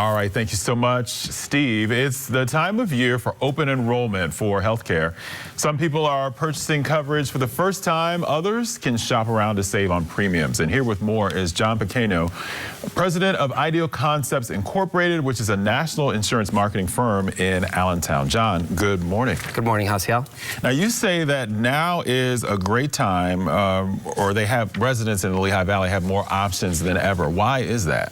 All right, thank you so much, Steve. It's the time of year for open enrollment for healthcare. Some people are purchasing coverage for the first time. Others can shop around to save on premiums. And here with more is John Pequeno, president of Ideal Concepts Incorporated, which is a national insurance marketing firm in Allentown. John, good morning. Good morning, Jaciel. Now, you say that now is a great time, or they have residents in the Lehigh Valley have more options than ever. Why is that?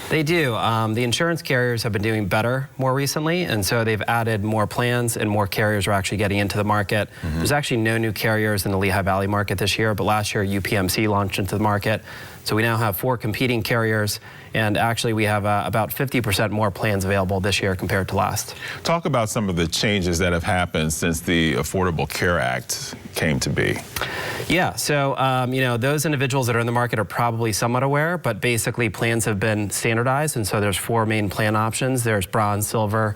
They do. The insurance carriers have been doing better more recently, and so they've added more plans and more carriers are actually getting into the market. There's actually no new carriers in the Lehigh Valley market this year, but last year UPMC launched into the market. So we now have 4 competing carriers, and actually we have about 50% more plans available this year compared to last. Talk about some of the changes that have happened since the Affordable Care Act came to be. Yeah, so you know, those individuals that are in the market are probably somewhat aware, but basically plans have been standardized, and so there's 4 main plan options. There's bronze, silver,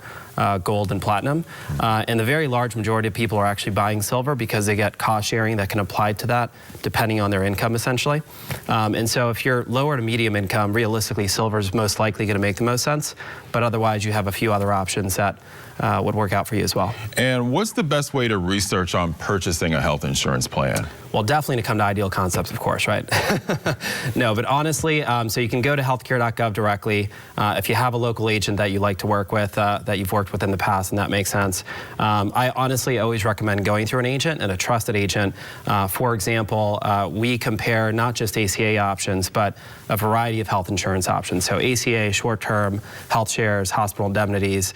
gold, and platinum. And the very large majority of people are actually buying silver because they get cost sharing that can apply to that depending on their income, essentially. And so if you're lower to medium income, realistically, silver is most likely going to make the most sense. But otherwise, you have a few other options that would work out for you as well. And what's the best way to research on purchasing a health insurance plan? Well, definitely to come to Ideal Concepts, of course, right? No, but honestly, so you can go to healthcare.gov directly. If you have a local agent that you like to work with, that you've worked with in the past, and that makes sense. I honestly always recommend going through an agent and a trusted agent. For example, we compare not just ACA options, but a variety of health insurance options. So ACA, short-term, health shares, hospital indemnities.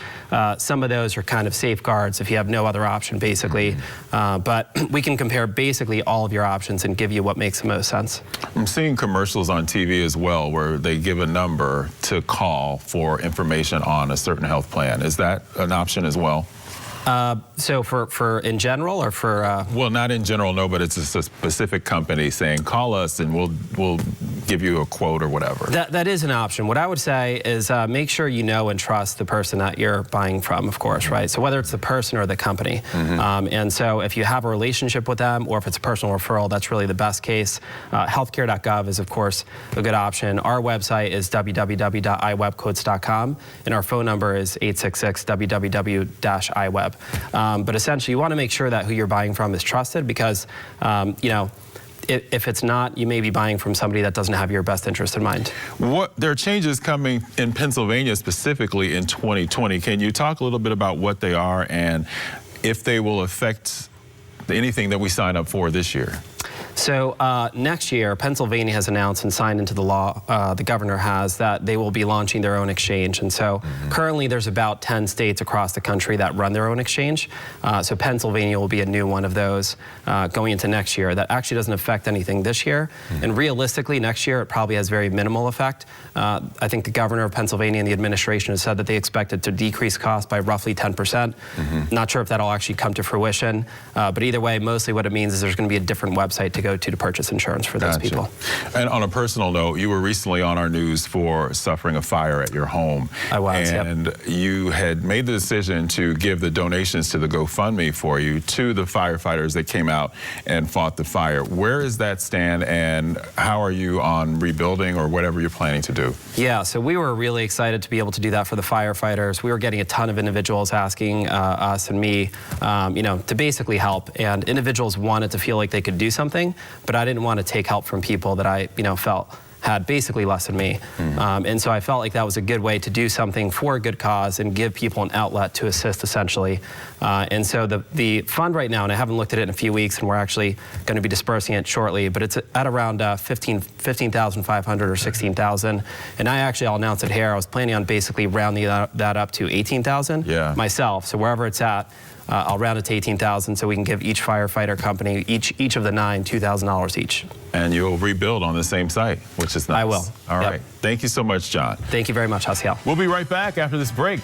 Some of those are kind of safeguards if you have no other option, basically. But we can compare basically all of your options and give you what makes the most sense. I'm seeing commercials on TV as well where they give a number to call for information on a certain health plan. Is that an option as well? So for in general or for? Well, not in general, no, but it's a specific company saying, call us and we'll give you a quote or whatever. That is an option. What I would say is make sure you know and trust the person that you're buying from, of course, right? So whether it's the person or the company. And so if you have a relationship with them or if it's a personal referral, that's really the best case. Healthcare.gov is, of course, a good option. Our website is www.iwebquotes.com and our phone number is 866-www-iweb. But essentially, you want to make sure that who you're buying from is trusted because, you know, if it's not, you may be buying from somebody that doesn't have your best interest in mind. There are changes coming in Pennsylvania specifically in 2020. Can you talk a little bit about what they are and if they will affect anything that we sign up for this year? So next year, Pennsylvania has announced and signed into the law, the governor has, that they will be launching their own exchange. And so currently there's about 10 states across the country that run their own exchange. So Pennsylvania will be a new one of those going into next year. That actually doesn't affect anything this year. And realistically, next year it probably has very minimal effect. I think the governor of Pennsylvania and the administration has said that they expect it to decrease costs by roughly 10%. Not sure if that'll actually come to fruition. But either way, mostly what it means is there's going to be a different website to go to purchase insurance for those people. And on a personal note, you were recently on our news for suffering a fire at your home. I was, and you had made the decision to give the donations to the GoFundMe for you to the firefighters that came out and fought the fire. Where does that stand and how are you on rebuilding or whatever you're planning to do? Yeah, so we were really excited to be able to do that for the firefighters. We were getting a ton of individuals asking us and me, you know, to basically help, and individuals wanted to feel like they could do something, but I didn't want to take help from people that I, you know, felt had basically less than me. And so I felt like that was a good way to do something for a good cause and give people an outlet to assist, essentially. And so the fund right now, and I haven't looked at it in a few weeks, and we're actually going to be dispersing it shortly, but it's at around 15,500 or 16,000. And I'll announce it here. I was planning on basically rounding that up to 18,000 myself. So wherever it's at, I'll round it to 18,000 so we can give each firefighter company, each of the 9, $2,000 each. And you'll rebuild on the same site, which is nice. I will. All right. Thank you so much, John. Thank you very much, Jaciel. We'll be right back after this break.